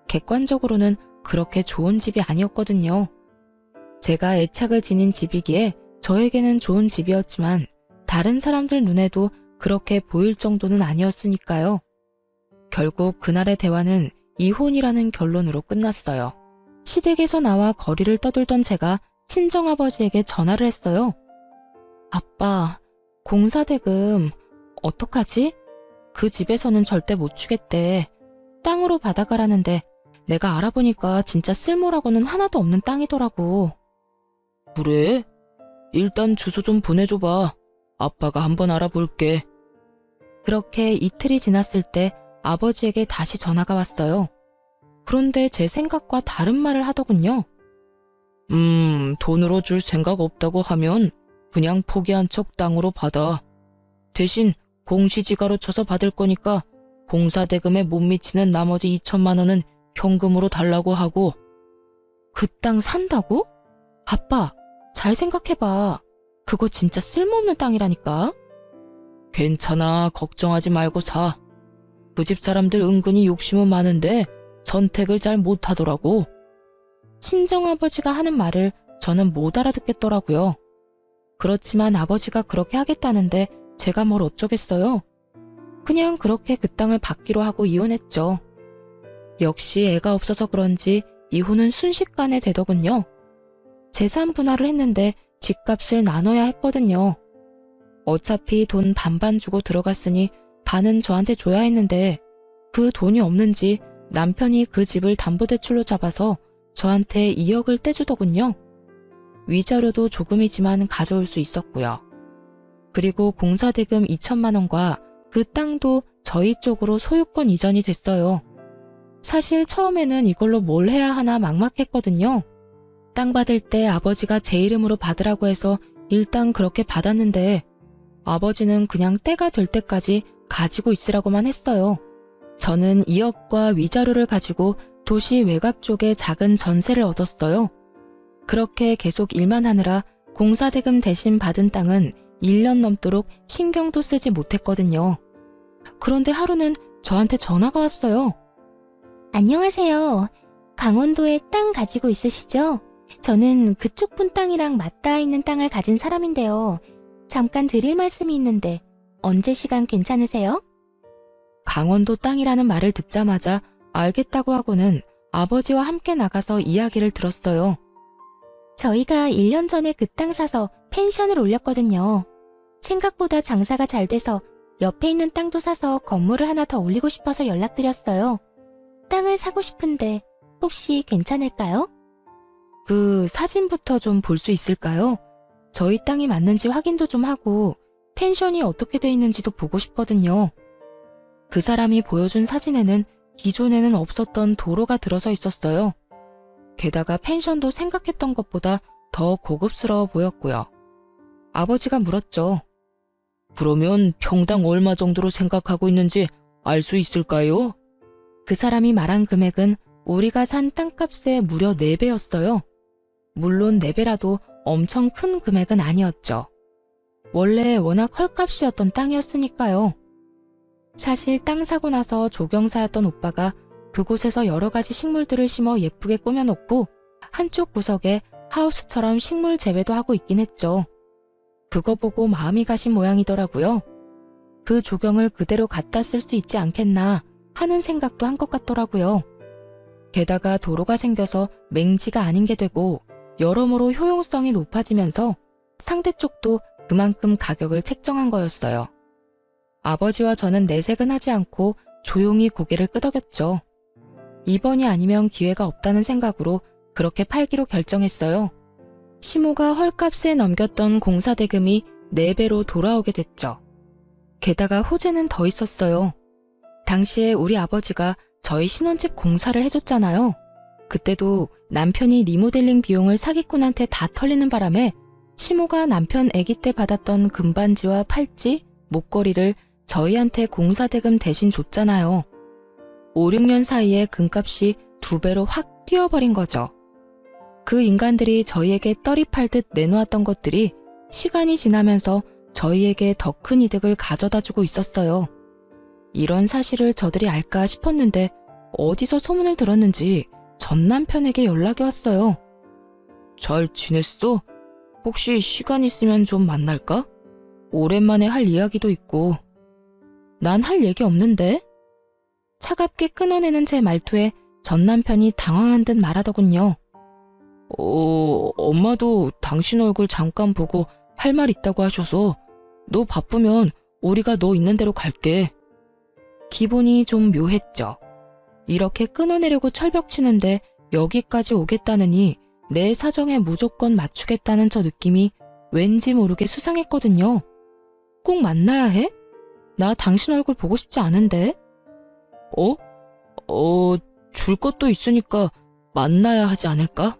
객관적으로는 그렇게 좋은 집이 아니었거든요. 제가 애착을 지닌 집이기에 저에게는 좋은 집이었지만 다른 사람들 눈에도 그렇게 보일 정도는 아니었으니까요. 결국 그날의 대화는 이혼이라는 결론으로 끝났어요. 시댁에서 나와 거리를 떠돌던 제가 친정아버지에게 전화를 했어요. 아빠, 공사대금 어떡하지? 그 집에서는 절대 못 주겠대. 땅으로 받아가라는데 내가 알아보니까 진짜 쓸모라고는 하나도 없는 땅이더라고. 그래? 일단 주소 좀 보내줘봐. 아빠가 한번 알아볼게. 그렇게 이틀이 지났을 때 아버지에게 다시 전화가 왔어요. 그런데 제 생각과 다른 말을 하더군요. 돈으로 줄 생각 없다고 하면 그냥 포기한 척 땅으로 받아. 대신 공시지가로 쳐서 받을 거니까 공사대금에 못 미치는 나머지 2천만 원은 현금으로 달라고 하고. 그 땅 산다고? 아빠, 잘 생각해봐. 그거 진짜 쓸모없는 땅이라니까. 괜찮아, 걱정하지 말고 사. 그 집 사람들 은근히 욕심은 많은데 선택을 잘 못하더라고. 친정아버지가 하는 말을 저는 못 알아듣겠더라고요. 그렇지만 아버지가 그렇게 하겠다는데 제가 뭘 어쩌겠어요. 그냥 그렇게 그 땅을 받기로 하고 이혼했죠. 역시 애가 없어서 그런지 이혼은 순식간에 되더군요. 재산 분할을 했는데 집값을 나눠야 했거든요. 어차피 돈 반반 주고 들어갔으니 반은 저한테 줘야 했는데 그 돈이 없는지 남편이 그 집을 담보대출로 잡아서 저한테 2억을 떼주더군요. 위자료도 조금이지만 가져올 수 있었고요. 그리고 공사대금 2천만 원과 그 땅도 저희 쪽으로 소유권 이전이 됐어요. 사실 처음에는 이걸로 뭘 해야 하나 막막했거든요. 땅 받을 때 아버지가 제 이름으로 받으라고 해서 일단 그렇게 받았는데 아버지는 그냥 때가 될 때까지 가지고 있으라고만 했어요. 저는 2억과 위자료를 가지고 도시 외곽 쪽에 작은 전세를 얻었어요. 그렇게 계속 일만 하느라 공사대금 대신 받은 땅은 1년 넘도록 신경도 쓰지 못했거든요. 그런데 하루는 저한테 전화가 왔어요. 안녕하세요. 강원도에 땅 가지고 있으시죠? 저는 그쪽 분 땅이랑 맞닿아 있는 땅을 가진 사람인데요. 잠깐 드릴 말씀이 있는데 언제 시간 괜찮으세요? 강원도 땅이라는 말을 듣자마자 알겠다고 하고는 아버지와 함께 나가서 이야기를 들었어요. 저희가 1년 전에 그 땅 사서 펜션을 올렸거든요. 생각보다 장사가 잘 돼서 옆에 있는 땅도 사서 건물을 하나 더 올리고 싶어서 연락드렸어요. 땅을 사고 싶은데 혹시 괜찮을까요? 그 사진부터 좀 볼 수 있을까요? 저희 땅이 맞는지 확인도 좀 하고 펜션이 어떻게 돼 있는지도 보고 싶거든요. 그 사람이 보여준 사진에는 기존에는 없었던 도로가 들어서 있었어요. 게다가 펜션도 생각했던 것보다 더 고급스러워 보였고요. 아버지가 물었죠. 그러면 평당 얼마 정도로 생각하고 있는지 알 수 있을까요? 그 사람이 말한 금액은 우리가 산 땅값의 무려 4배였어요. 물론 4배라도 엄청 큰 금액은 아니었죠. 원래 워낙 헐값이었던 땅이었으니까요. 사실 땅 사고 나서 조경사였던 오빠가 그곳에서 여러 가지 식물들을 심어 예쁘게 꾸며놓고 한쪽 구석에 하우스처럼 식물 재배도 하고 있긴 했죠. 그거 보고 마음이 가신 모양이더라고요. 그 조경을 그대로 갖다 쓸 수 있지 않겠나 하는 생각도 한 것 같더라고요. 게다가 도로가 생겨서 맹지가 아닌 게 되고 여러모로 효용성이 높아지면서 상대 쪽도 그만큼 가격을 책정한 거였어요. 아버지와 저는 내색은 하지 않고 조용히 고개를 끄덕였죠. 이번이 아니면 기회가 없다는 생각으로 그렇게 팔기로 결정했어요. 시모가 헐값에 넘겼던 공사대금이 4배로 돌아오게 됐죠. 게다가 호재는 더 있었어요. 당시에 우리 아버지가 저희 신혼집 공사를 해줬잖아요. 그때도 남편이 리모델링 비용을 사기꾼한테 다 털리는 바람에 시모가 남편 아기 때 받았던 금반지와 팔찌, 목걸이를 저희한테 공사대금 대신 줬잖아요. 5, 6년 사이에 금값이 2배로 확 뛰어버린 거죠. 그 인간들이 저희에게 떨이 팔듯 내놓았던 것들이 시간이 지나면서 저희에게 더 큰 이득을 가져다 주고 있었어요. 이런 사실을 저들이 알까 싶었는데 어디서 소문을 들었는지 전 남편에게 연락이 왔어요. 잘 지냈어? 혹시 시간 있으면 좀 만날까? 오랜만에 할 이야기도 있고. 난 할 얘기 없는데? 차갑게 끊어내는 제 말투에 전 남편이 당황한 듯 말하더군요. 엄마도 당신 얼굴 잠깐 보고 할 말 있다고 하셔서 너 바쁘면 우리가 너 있는 대로 갈게. 기분이 좀 묘했죠. 이렇게 끊어내려고 철벽치는데 여기까지 오겠다느니 내 사정에 무조건 맞추겠다는 저 느낌이 왠지 모르게 수상했거든요. 꼭 만나야 해? 나 당신 얼굴 보고 싶지 않은데? 줄 것도 있으니까 만나야 하지 않을까?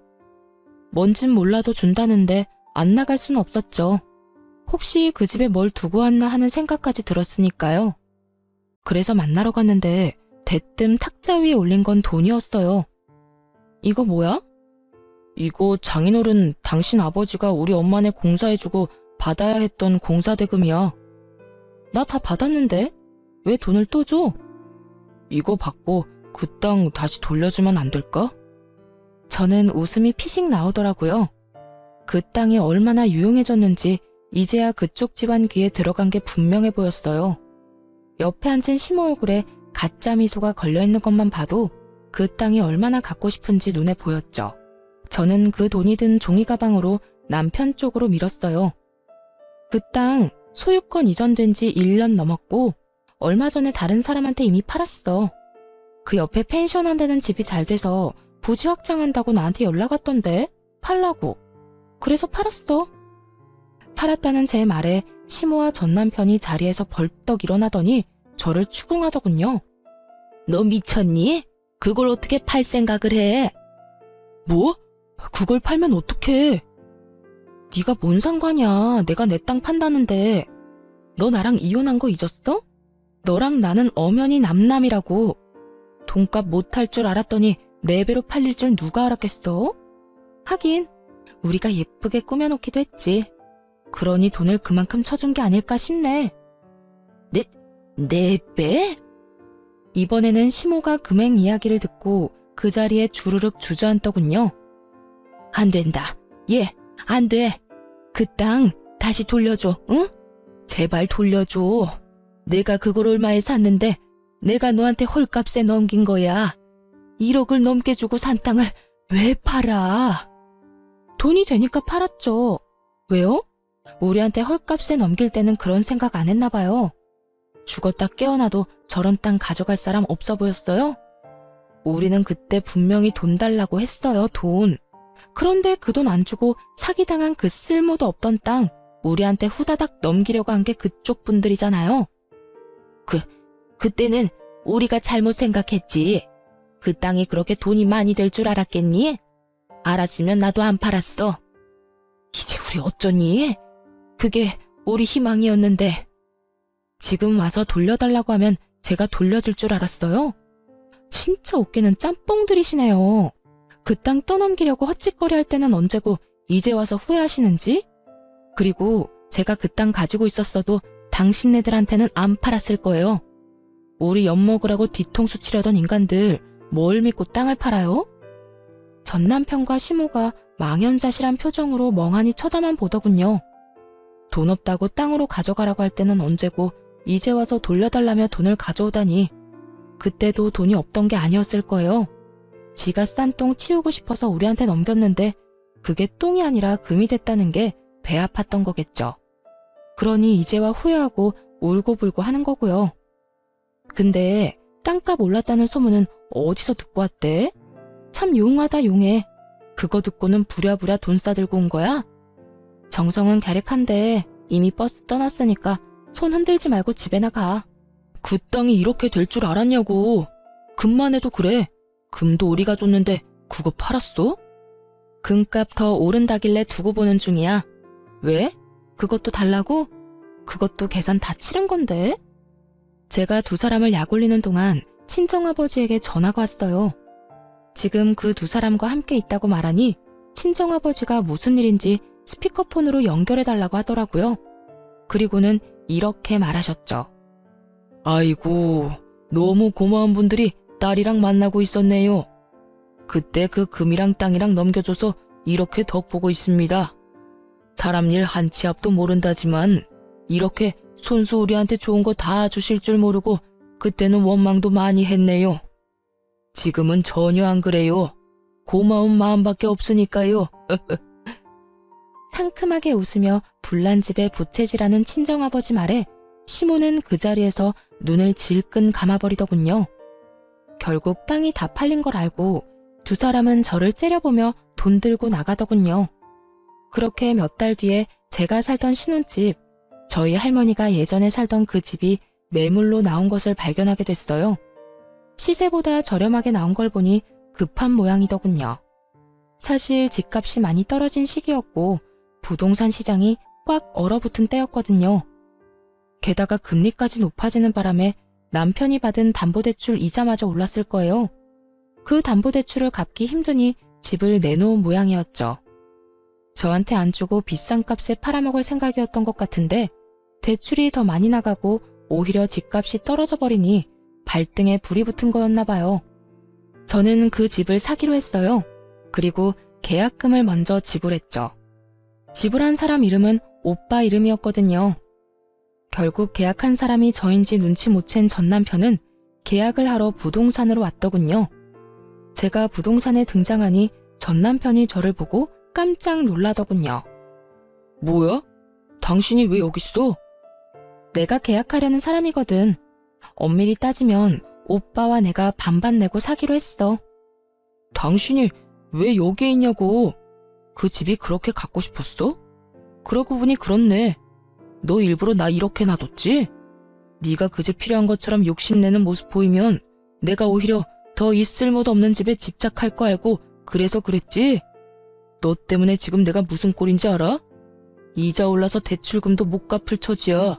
뭔진 몰라도 준다는데 안 나갈 순 없었죠. 혹시 그 집에 뭘 두고 왔나 하는 생각까지 들었으니까요. 그래서 만나러 갔는데 대뜸 탁자 위에 올린 건 돈이었어요. 이거 뭐야? 이거 장인어른 당신 아버지가 우리 엄마네 공사해주고 받아야 했던 공사대금이야. 나 다 받았는데 왜 돈을 또 줘? 이거 받고 그 땅 다시 돌려주면 안 될까? 저는 웃음이 피식 나오더라고요. 그 땅이 얼마나 유용해졌는지 이제야 그쪽 집안 귀에 들어간 게 분명해 보였어요. 옆에 앉은 시모 얼굴에 가짜 미소가 걸려있는 것만 봐도 그 땅이 얼마나 갖고 싶은지 눈에 보였죠. 저는 그 돈이 든 종이 가방으로 남편 쪽으로 밀었어요. 그 땅 소유권 이전된 지 1년 넘었고 얼마 전에 다른 사람한테 이미 팔았어. 그 옆에 펜션 한다는 집이 잘 돼서 부지 확장한다고 나한테 연락 왔던데 팔라고. 그래서 팔았어. 팔았다는 제 말에 시모와 전 남편이 자리에서 벌떡 일어나더니 저를 추궁하더군요. 너 미쳤니? 그걸 어떻게 팔 생각을 해? 뭐? 그걸 팔면 어떡해? 네가 뭔 상관이야. 내가 내 땅 판다는데. 너 나랑 이혼한 거 잊었어? 너랑 나는 엄연히 남남이라고. 돈값 못할 줄 알았더니 4배로 팔릴 줄 누가 알았겠어? 하긴 우리가 예쁘게 꾸며놓기도 했지. 그러니 돈을 그만큼 쳐준 게 아닐까 싶네. 4배? 이번에는 시모가 금액 이야기를 듣고 그 자리에 주르륵 주저앉더군요. 안 된다. 안 돼. 그 땅 다시 돌려줘, 응? 제발 돌려줘. 내가 그걸 얼마에 샀는데 내가 너한테 헐값에 넘긴 거야. 1억을 넘게 주고 산 땅을 왜 팔아? 돈이 되니까 팔았죠. 왜요? 우리한테 헐값에 넘길 때는 그런 생각 안 했나 봐요. 죽었다 깨어나도 저런 땅 가져갈 사람 없어 보였어요? 우리는 그때 분명히 돈 달라고 했어요, 돈. 그런데 그 돈 안 주고 사기당한 그 쓸모도 없던 땅 우리한테 후다닥 넘기려고 한 게 그쪽 분들이잖아요. 그때는 우리가 잘못 생각했지. 그 땅이 그렇게 돈이 많이 될 줄 알았겠니? 알았으면 나도 안 팔았어. 이제 우리 어쩌니? 그게 우리 희망이었는데. 지금 와서 돌려달라고 하면 제가 돌려줄 줄 알았어요? 진짜 웃기는 짬뽕들이시네요. 그 땅 떠넘기려고 헛짓거리 할 때는 언제고 이제 와서 후회하시는지? 그리고 제가 그 땅 가지고 있었어도 당신네들한테는 안 팔았을 거예요. 우리 엿먹으라고 뒤통수 치려던 인간들 뭘 믿고 땅을 팔아요? 전 남편과 시모가 망연자실한 표정으로 멍하니 쳐다만 보더군요. 돈 없다고 땅으로 가져가라고 할 때는 언제고 이제 와서 돌려달라며 돈을 가져오다니. 그때도 돈이 없던 게 아니었을 거예요. 지가 싼 똥 치우고 싶어서 우리한테 넘겼는데 그게 똥이 아니라 금이 됐다는 게 배 아팠던 거겠죠. 그러니 이제와 후회하고 울고불고 하는 거고요. 근데 땅값 올랐다는 소문은 어디서 듣고 왔대? 참 용하다 용해. 그거 듣고는 부랴부랴 돈 싸들고 온 거야? 정성은 갸륵한데 이미 버스 떠났으니까 손 흔들지 말고 집에 나가. 그 땅이 이렇게 될 줄 알았냐고. 금만 해도 그래. 금도 우리가 줬는데 그거 팔았어? 금값 더 오른다길래 두고 보는 중이야. 왜? 그것도 달라고? 그것도 계산 다 치른 건데. 제가 두 사람을 약올리는 동안 친정아버지에게 전화가 왔어요. 지금 그 두 사람과 함께 있다고 말하니 친정아버지가 무슨 일인지 스피커폰으로 연결해달라고 하더라고요. 그리고는 이렇게 말하셨죠. 아이고, 너무 고마운 분들이 딸이랑 만나고 있었네요. 그때 그 금이랑 땅이랑 넘겨줘서 이렇게 덕보고 있습니다. 사람 일 한 치 앞도 모른다지만 이렇게 손수 우리한테 좋은 거 다 주실 줄 모르고 그때는 원망도 많이 했네요. 지금은 전혀 안 그래요. 고마운 마음밖에 없으니까요. 상큼하게 웃으며 불난 집에 부채질하는 친정아버지 말에 시모는 그 자리에서 눈을 질끈 감아버리더군요. 결국 땅이 다 팔린 걸 알고 두 사람은 저를 째려보며 돈 들고 나가더군요. 그렇게 몇 달 뒤에 제가 살던 신혼집, 저희 할머니가 예전에 살던 그 집이 매물로 나온 것을 발견하게 됐어요. 시세보다 저렴하게 나온 걸 보니 급한 모양이더군요. 사실 집값이 많이 떨어진 시기였고 부동산 시장이 꽉 얼어붙은 때였거든요. 게다가 금리까지 높아지는 바람에 남편이 받은 담보대출 이자마저 올랐을 거예요. 그 담보대출을 갚기 힘드니 집을 내놓은 모양이었죠. 저한테 안 주고 비싼 값에 팔아먹을 생각이었던 것 같은데 대출이 더 많이 나가고 오히려 집값이 떨어져 버리니 발등에 불이 붙은 거였나 봐요. 저는 그 집을 사기로 했어요. 그리고 계약금을 먼저 지불했죠. 지불한 사람 이름은 오빠 이름이었거든요. 결국 계약한 사람이 저인지 눈치 못 챈 전 남편은 계약을 하러 부동산으로 왔더군요. 제가 부동산에 등장하니 전 남편이 저를 보고 깜짝 놀라더군요. 뭐야? 당신이 왜 여기 있어? 내가 계약하려는 사람이거든. 엄밀히 따지면 오빠와 내가 반반 내고 사기로 했어. 당신이 왜 여기에 있냐고. 그 집이 그렇게 갖고 싶었어? 그러고 보니 그렇네. 너 일부러 나 이렇게 놔뒀지? 네가 그 집 필요한 것처럼 욕심내는 모습 보이면 내가 오히려 더 이 쓸모도 없는 집에 집착할 거 알고 그래서 그랬지? 너 때문에 지금 내가 무슨 꼴인지 알아? 이자 올라서 대출금도 못 갚을 처지야.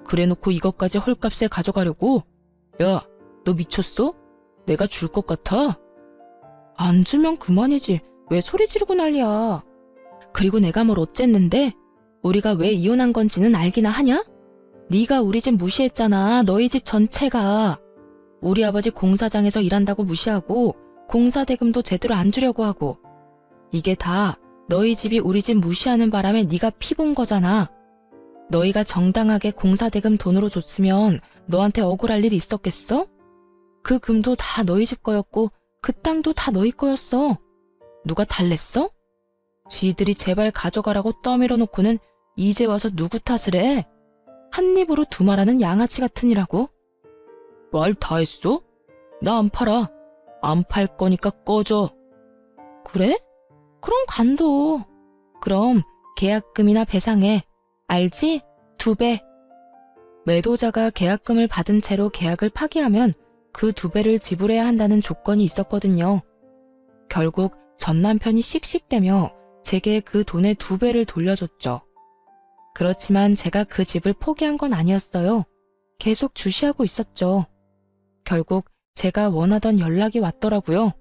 그래놓고 이것까지 헐값에 가져가려고? 야, 너 미쳤어? 내가 줄 것 같아? 안 주면 그만이지. 왜 소리 지르고 난리야. 그리고 내가 뭘 어쨌는데? 우리가 왜 이혼한 건지는 알기나 하냐? 네가 우리 집 무시했잖아. 너희 집 전체가. 우리 아버지 공사장에서 일한다고 무시하고 공사 대금도 제대로 안 주려고 하고. 이게 다 너희 집이 우리 집 무시하는 바람에 네가 피본 거잖아. 너희가 정당하게 공사 대금 돈으로 줬으면 너한테 억울할 일이 있었겠어? 그 금도 다 너희 집 거였고 그 땅도 다 너희 거였어. 누가 달랬어? 지들이 제발 가져가라고 떠밀어 놓고는 이제 와서 누구 탓을 해? 한 입으로 두말하는 양아치 같으니라고. 말 다 했어? 나 안 팔아. 안 팔 거니까 꺼져. 그래? 그럼 간도. 그럼 계약금이나 배상해. 알지? 2배. 매도자가 계약금을 받은 채로 계약을 파기하면 그 2배를 지불해야 한다는 조건이 있었거든요. 결국 전 남편이 씩씩대며 제게 그 돈의 2배를 돌려줬죠. 그렇지만 제가 그 집을 포기한 건 아니었어요. 계속 주시하고 있었죠. 결국 제가 원하던 연락이 왔더라고요.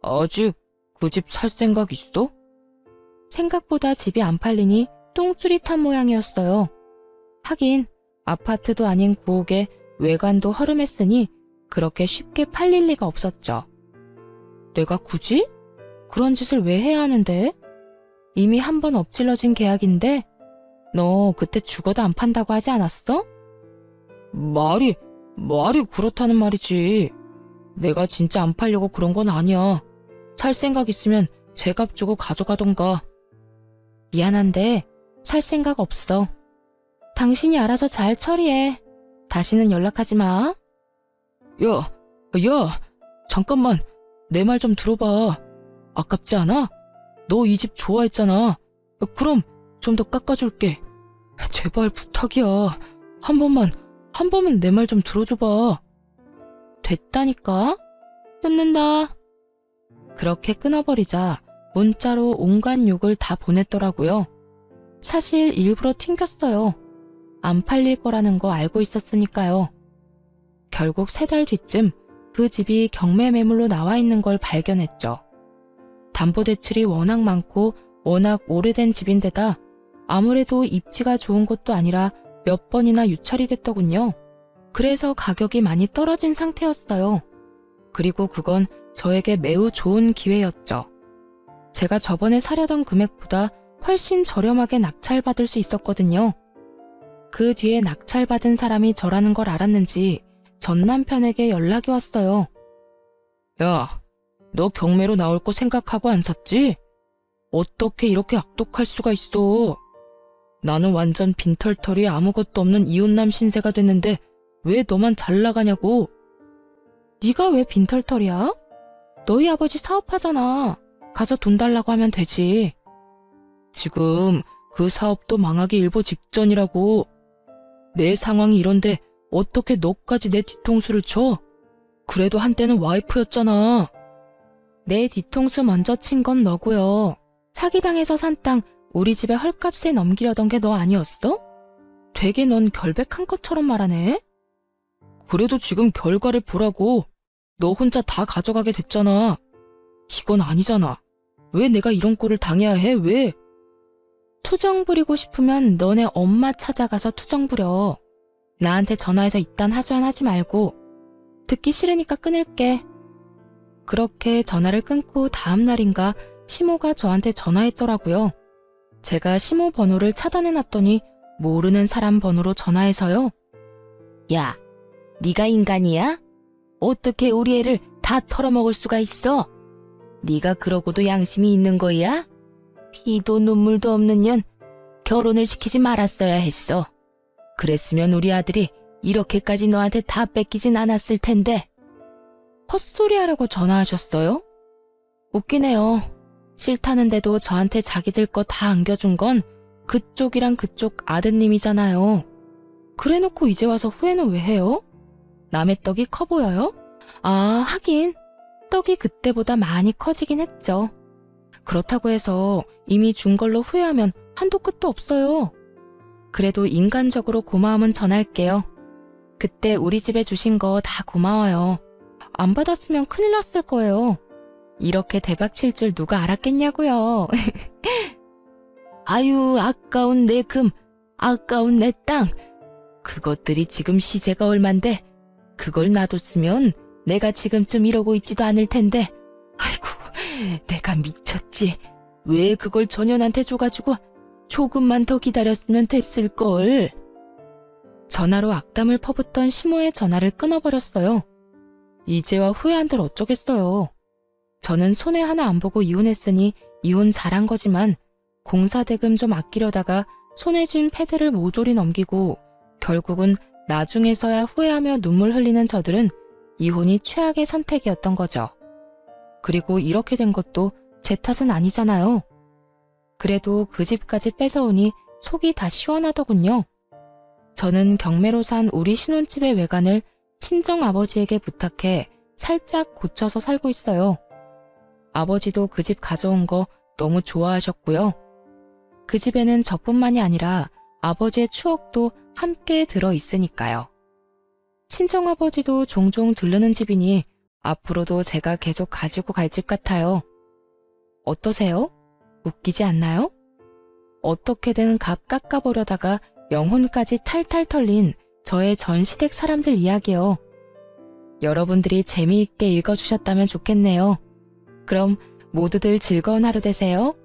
아직 그 집 살 생각 있어? 생각보다 집이 안 팔리니 똥줄이 탄 모양이었어요. 하긴 아파트도 아닌 구옥에 외관도 허름했으니 그렇게 쉽게 팔릴 리가 없었죠. 내가 굳이? 그런 짓을 왜 해야 하는데? 이미 한 번 엎질러진 계약인데 너 그때 죽어도 안 판다고 하지 않았어? 말이 그렇다는 말이지. 내가 진짜 안 팔려고 그런 건 아니야. 살 생각 있으면 제값 주고 가져가던가. 미안한데 살 생각 없어. 당신이 알아서 잘 처리해. 다시는 연락하지 마. 야, 잠깐만. 내 말 좀 들어봐. 아깝지 않아? 너 이 집 좋아했잖아. 그럼 좀 더 깎아줄게. 제발 부탁이야. 한 번만 내 말 좀 들어줘봐. 됐다니까? 끊는다. 그렇게 끊어버리자 문자로 온갖 욕을 다 보냈더라고요. 사실 일부러 튕겼어요. 안 팔릴 거라는 거 알고 있었으니까요. 결국 3달 뒤쯤 그 집이 경매 매물로 나와 있는 걸 발견했죠. 담보대출이 워낙 많고 워낙 오래된 집인데다 아무래도 입지가 좋은 곳도 아니라 몇 번이나 유찰이 됐더군요. 그래서 가격이 많이 떨어진 상태였어요. 그리고 그건 저에게 매우 좋은 기회였죠. 제가 저번에 사려던 금액보다 훨씬 저렴하게 낙찰받을 수 있었거든요. 그 뒤에 낙찰받은 사람이 저라는 걸 알았는지 전 남편에게 연락이 왔어요. 야, 너 경매로 나올 거 생각하고 안 샀지? 어떻게 이렇게 악독할 수가 있어? 나는 완전 빈털털이 아무것도 없는 이혼남 신세가 됐는데 왜 너만 잘 나가냐고. 네가 왜 빈털털이야? 너희 아버지 사업하잖아. 가서 돈 달라고 하면 되지. 지금 그 사업도 망하기 일보 직전이라고. 내 상황이 이런데 어떻게 너까지 내 뒤통수를 쳐? 그래도 한때는 와이프였잖아. 내 뒤통수 먼저 친 건 너고요. 사기당해서 산 땅 우리 집에 헐값에 넘기려던 게 너 아니었어? 되게 넌 결백한 것처럼 말하네. 그래도 지금 결과를 보라고. 너 혼자 다 가져가게 됐잖아. 이건 아니잖아. 왜 내가 이런 꼴을 당해야 해? 왜? 투정 부리고 싶으면 너네 엄마 찾아가서 투정 부려. 나한테 전화해서 이딴 하소연하지 말고. 듣기 싫으니까 끊을게. 그렇게 전화를 끊고 다음 날인가 시모가 저한테 전화했더라고요. 제가 시모 번호를 차단해놨더니 모르는 사람 번호로 전화해서요. 야, 네가 인간이야? 어떻게 우리 애를 다 털어먹을 수가 있어? 네가 그러고도 양심이 있는 거야? 피도 눈물도 없는 년 결혼을 시키지 말았어야 했어. 그랬으면 우리 아들이 이렇게까지 너한테 다 뺏기진 않았을 텐데. 헛소리 하려고 전화하셨어요? 웃기네요. 싫다는데도 저한테 자기들 거 다 안겨준 건 그쪽이랑 그쪽 아드님이잖아요. 그래놓고 이제 와서 후회는 왜 해요? 남의 떡이 커 보여요? 아, 하긴 떡이 그때보다 많이 커지긴 했죠. 그렇다고 해서 이미 준 걸로 후회하면 한도 끝도 없어요. 그래도 인간적으로 고마움은 전할게요. 그때 우리 집에 주신 거 다 고마워요. 안 받았으면 큰일 났을 거예요. 이렇게 대박 칠 줄 누가 알았겠냐고요. 아유, 아까운 내 금, 아까운 내 땅. 그것들이 지금 시세가 얼만데 그걸 놔뒀으면 내가 지금쯤 이러고 있지도 않을 텐데. 아이고, 내가 미쳤지. 왜 그걸 전현한테 줘가지고 조금만 더 기다렸으면 됐을걸. 전화로 악담을 퍼붓던 시모의 전화를 끊어버렸어요. 이제와 후회한들 어쩌겠어요. 저는 손해 하나 안 보고 이혼했으니 이혼 잘한 거지만 공사대금 좀 아끼려다가 손에 쥔 패드를 모조리 넘기고 결국은 나중에서야 후회하며 눈물 흘리는 저들은 이혼이 최악의 선택이었던 거죠. 그리고 이렇게 된 것도 제 탓은 아니잖아요. 그래도 그 집까지 뺏어오니 속이 다 시원하더군요. 저는 경매로 산 우리 신혼집의 외관을 친정아버지에게 부탁해 살짝 고쳐서 살고 있어요. 아버지도 그 집 가져온 거 너무 좋아하셨고요. 그 집에는 저뿐만이 아니라 아버지의 추억도 함께 들어 있으니까요. 친정아버지도 종종 들르는 집이니 앞으로도 제가 계속 가지고 갈 집 같아요. 어떠세요? 웃기지 않나요? 어떻게든 값 깎아보려다가 영혼까지 탈탈 털린 저의 전 시댁 사람들 이야기요. 여러분들이 재미있게 읽어주셨다면 좋겠네요. 그럼 모두들 즐거운 하루 되세요.